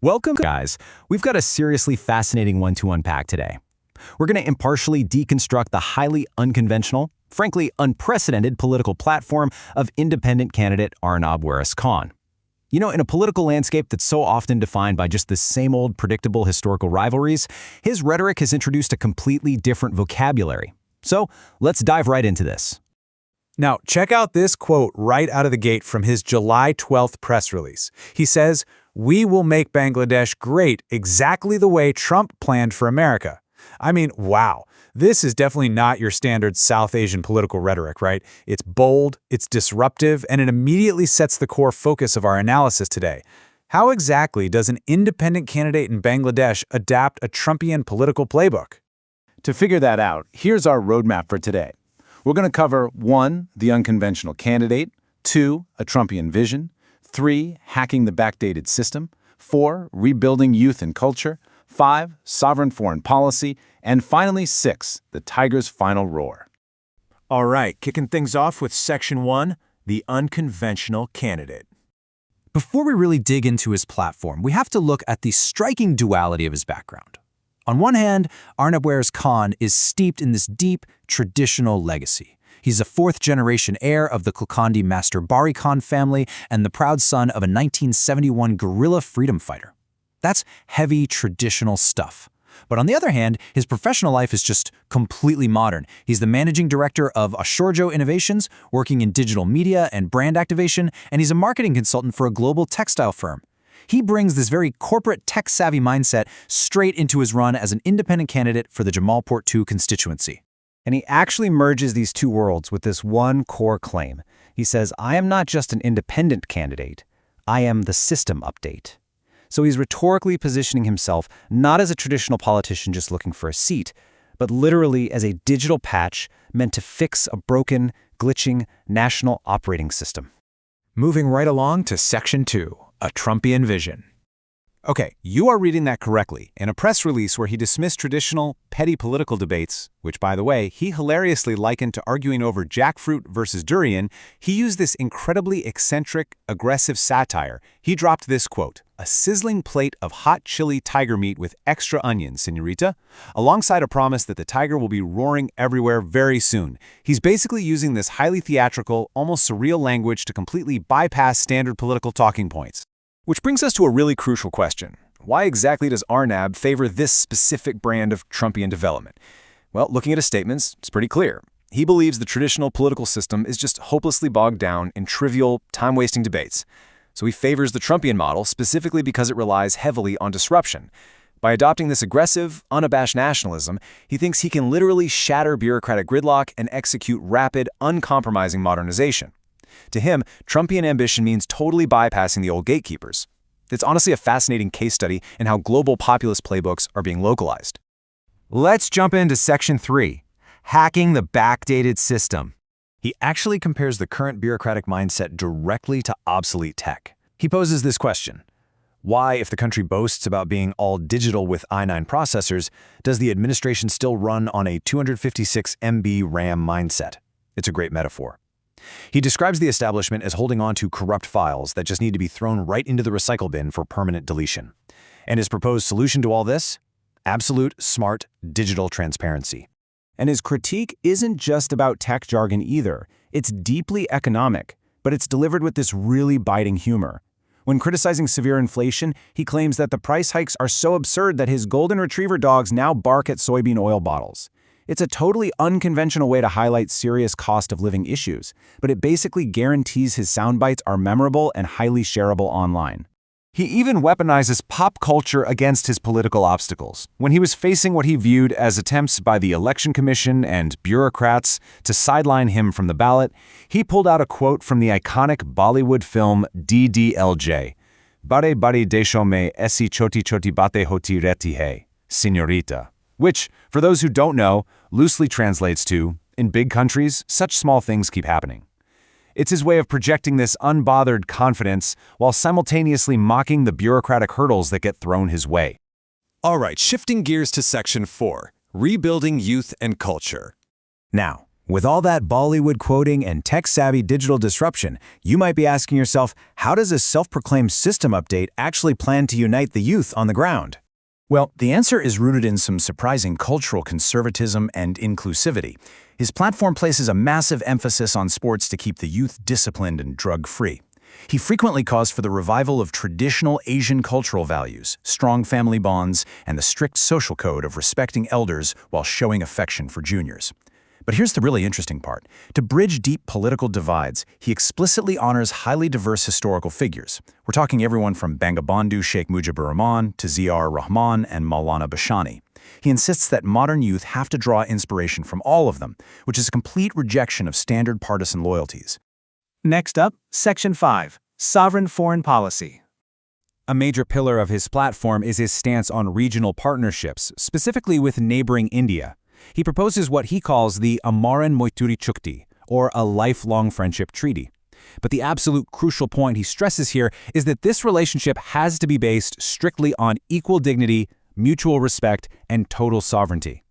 Welcome, guys. We've got a seriously fascinating one to unpack today. We're going to impartially deconstruct the highly unconventional, frankly unprecedented political platform of independent candidate Arnab Khan. You know, in a political landscape that's so often defined by just the same old predictable historical rivalries, his rhetoric has introduced a completely different vocabulary. So let's dive right into this. Now, check out this quote right out of the gate from his July 12th press release. He says, "We will make Bangladesh great exactly the way Trump planned for America." I mean, wow. This is definitely not your standard South Asian political rhetoric, right? It's bold, it's disruptive, and it immediately sets the core focus of our analysis today. How exactly does an independent candidate in Bangladesh adapt a Trumpian political playbook? To figure that out, here's our roadmap for today. We're going to cover 1. The unconventional candidate, 2. A Trumpian vision, 3. Hacking the backdated system, 4. Rebuilding youth and culture, 5. Sovereign foreign policy, and finally 6. The tiger's final roar. All right, kicking things off with Section 1, the unconventional candidate. Before we really dig into his platform, we have to look at the striking duality of his background. On one hand, Arnab Khan is steeped in this deep, traditional legacy. He's a fourth-generation heir of the Kulkandi Master Bari Khan family and the proud son of a 1971 guerrilla freedom fighter. That's heavy, traditional stuff. But on the other hand, his professional life is just completely modern. He's the managing director of Ashchorjo Innovations, working in digital media and brand activation, and he's a marketing consultant for a global textile firm. He brings this very corporate tech-savvy mindset straight into his run as an independent candidate for the Jamalpur 2 constituency. And he actually merges these two worlds with this one core claim. He says, I am not just an independent candidate, I am the system update. So he's rhetorically positioning himself not as a traditional politician just looking for a seat, but literally as a digital patch meant to fix a broken, glitching national operating system. Moving right along to Section 2, a Trumpian vision. Okay, you are reading that correctly. In a press release where he dismissed traditional, petty political debates, which, by the way, he hilariously likened to arguing over jackfruit versus durian, he used this incredibly eccentric, aggressive satire. He dropped this quote, "A sizzling plate of hot chili tiger meat with extra onions, señorita," alongside a promise that the tiger will be roaring everywhere very soon. He's basically using this highly theatrical, almost surreal language to completely bypass standard political talking points. Which brings us to a really crucial question. Why exactly does Arnab favor this specific brand of Trumpian development? Well, looking at his statements, it's pretty clear. He believes the traditional political system is just hopelessly bogged down in trivial, time-wasting debates. So he favors the Trumpian model specifically because it relies heavily on disruption. By adopting this aggressive, unabashed nationalism, he thinks he can literally shatter bureaucratic gridlock and execute rapid, uncompromising modernization. To him, Trumpian ambition means totally bypassing the old gatekeepers. It's honestly a fascinating case study in how global populist playbooks are being localized. Let's jump into Section 3, hacking the backdated system. He actually compares the current bureaucratic mindset directly to obsolete tech. He poses this question: why, if the country boasts about being all digital with i9 processors, does the administration still run on a 256 MB RAM mindset? It's a great metaphor. He describes the establishment as holding on to corrupt files that just need to be thrown right into the recycle bin for permanent deletion. And his proposed solution to all this? Absolute, smart, digital transparency. And his critique isn't just about tech jargon either. It's deeply economic, but it's delivered with this really biting humor. When criticizing severe inflation, he claims that the price hikes are so absurd that his golden retriever dogs now bark at soybean oil bottles. It's a totally unconventional way to highlight serious cost of living issues, but it basically guarantees his soundbites are memorable and highly shareable online. He even weaponizes pop culture against his political obstacles. When he was facing what he viewed as attempts by the Election Commission and bureaucrats to sideline him from the ballot, he pulled out a quote from the iconic Bollywood film DDLJ. "Bade bade desho mein aisi choti choti batein hoti rehti hai, señorita." Which, for those who don't know, loosely translates to, in big countries, such small things keep happening. It's his way of projecting this unbothered confidence while simultaneously mocking the bureaucratic hurdles that get thrown his way. All right, shifting gears to Section 4, rebuilding youth and culture. Now, With all that Bollywood quoting and tech-savvy digital disruption, you might be asking yourself, how does a self-proclaimed system update actually plan to unite the youth on the ground? Well, the answer is rooted in some surprising cultural conservatism and inclusivity. His platform places a massive emphasis on sports to keep the youth disciplined and drug-free. He frequently calls for the revival of traditional Asian cultural values, strong family bonds, and the strict social code of respecting elders while showing affection for juniors. But here's the really interesting part. To bridge deep political divides, he explicitly honors highly diverse historical figures. We're talking everyone from Bangabandhu Sheikh Mujibur Rahman to Zia-ur Rahman and Maulana Bashani. He insists that modern youth have to draw inspiration from all of them, which is a complete rejection of standard partisan loyalties. Next up, Section 5, Sovereign Foreign Policy. A major pillar of his platform is his stance on regional partnerships, specifically with neighboring India. He proposes what he calls the Amaran Moituri Chukti, or a lifelong friendship treaty. But the absolute crucial point he stresses here is that this relationship has to be based strictly on equal dignity, mutual respect, and total sovereignty.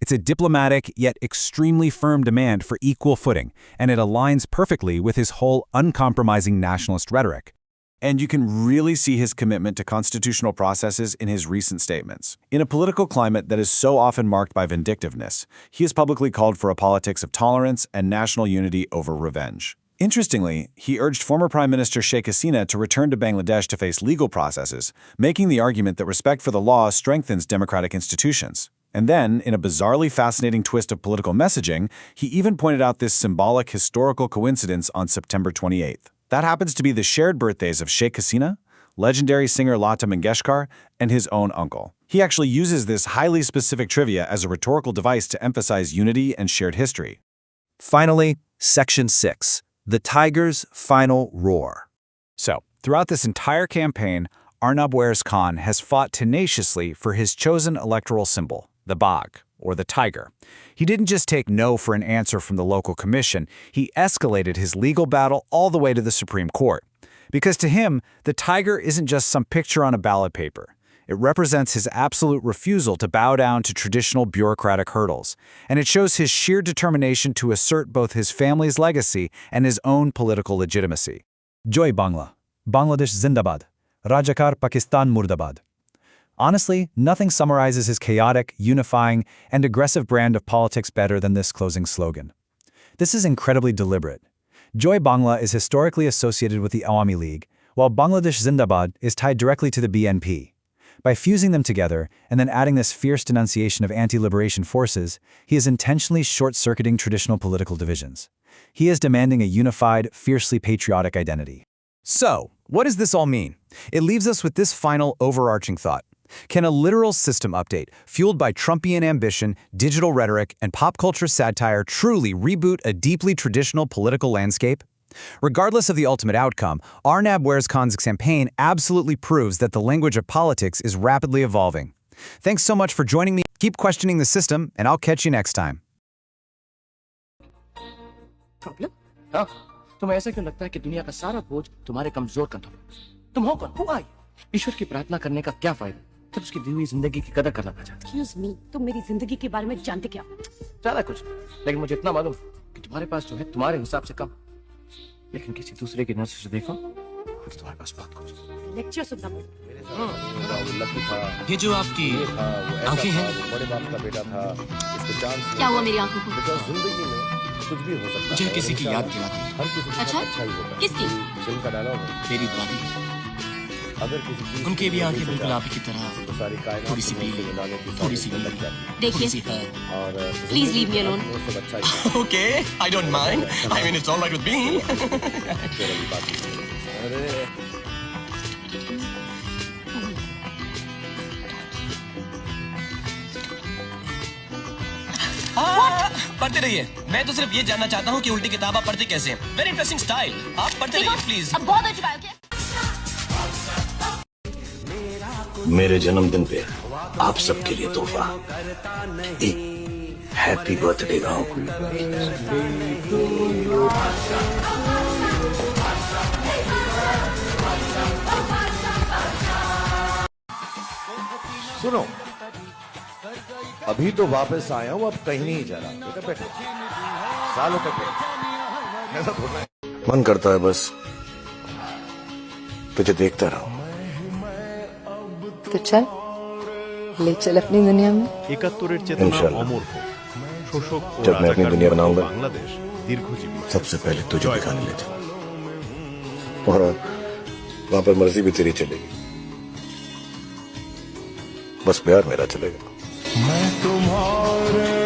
It's a diplomatic yet extremely firm demand for equal footing, and it aligns perfectly with his whole uncompromising nationalist rhetoric. And you can really see his commitment to constitutional processes in his recent statements. In a political climate that is so often marked by vindictiveness, he has publicly called for a politics of tolerance and national unity over revenge. Interestingly, he urged former Prime Minister Sheikh Hasina to return to Bangladesh to face legal processes, making the argument that respect for the law strengthens democratic institutions. And then, in a bizarrely fascinating twist of political messaging, he even pointed out this symbolic historical coincidence on September 28th. That happens to be the shared birthdays of Sheikh Hasina, legendary singer Lata Mangeshkar, and his own uncle. He actually uses this highly specific trivia as a rhetorical device to emphasize unity and shared history. Finally, Section 6, the Tiger's Final Roar. So, throughout this entire campaign, Arnab Khan has fought tenaciously for his chosen electoral symbol, the Bagh, or the tiger. He didn't just take no for an answer from the local commission, he escalated his legal battle all the way to the Supreme Court. Because to him, the tiger isn't just some picture on a ballot paper. It represents his absolute refusal to bow down to traditional bureaucratic hurdles, and it shows his sheer determination to assert both his family's legacy and his own political legitimacy. Joy Bangla, Bangladesh Zindabad, Rajakar Pakistan Murdabad. Honestly, nothing summarizes his chaotic, unifying, and aggressive brand of politics better than this closing slogan. This is incredibly deliberate. Joy Bangla is historically associated with the Awami League, while Bangladesh Zindabad is tied directly to the BNP. By fusing them together and then adding this fierce denunciation of anti-liberation forces, he is intentionally short-circuiting traditional political divisions. He is demanding a unified, fiercely patriotic identity. So, what does this all mean? It leaves us with this final overarching thought. Can a literal system update, fueled by Trumpian ambition, digital rhetoric, and pop culture satire truly reboot a deeply traditional political landscape? Regardless of the ultimate outcome, Arnab Khan's campaign absolutely proves that the language of politics is rapidly evolving. Thanks so much for joining me. Keep questioning the system, and I'll catch you next time. Problem? हाँ, तुम्हें ऐसा क्यों लगता है कि दुनिया का सारा बोझ तुम्हारे कमजोर कंधों पे? तुम हो कौन? Who are you? ईश्वर की प्रार्थना करने का क्या फायदा जब उसकी दी हुई जिंदगी की कदर करना ना चाहते? Excuse me, तुम मेरी जिंदगी के बारे में जानते क्या? ज्यादा कुछ, लेकिन मुझे इतना मालूम कि तुम्हारे पास जो है तुम्हारे हिसाब से कम, लेकिन किसी दूसरे की नजर से देखो तो तुम्हारे पास बहुत कुछ। लेक्चर सुनना पड़ता। ये जो आपकी आंखें हैं, क्या हुआ मेरी आंखों को? मुझे किसी की याद दिलाती। अच्छा, किसकी? तेरी दादी। उनकी भी आंखें बिल्कुल आप ही की तरह, थोड़ी सी पीली, थोड़ी सी नीली, देखिए, थोड़ी सी हाँ। Please leave me alone. Okay, I don't mind. I mean, it's all right with me. पढ़ते रहिए। मैं तो सिर्फ ये जानना चाहता हूँ कि उल्टी किताब आप पढ़ते कैसे हैं। Very interesting style. आप पढ़ते रहिए, प्लीज। अब बहुत हो चुका है, okay? मेरे जन्मदिन पे आप सबके लिए तोहफा, एक हैप्पी बर्थडे गाँव। सुनो, अभी तो वापस आया हूँ, अब कहीं नहीं जा रहा। बेटा बैठो। सालों तक ऐसा थोड़ा है। मन करता है बस तुझे देखता रहूं। तो चल ले चल अपनी दुनिया में। 71-এর চেতনা इंशाल्लाह। অমর হোক, শোষক ও जब मैं अपनी রাজাকার दुनिया মুক্ত बनाऊंगा, বাংলাদেশ দীর্ঘজীবী হোক। सबसे पहले तुझे दिखाने ले जाऊं और वहां पर मर्जी भी तेरी चलेगी, बस प्यार मेरा चलेगा। मैं तुम्हारे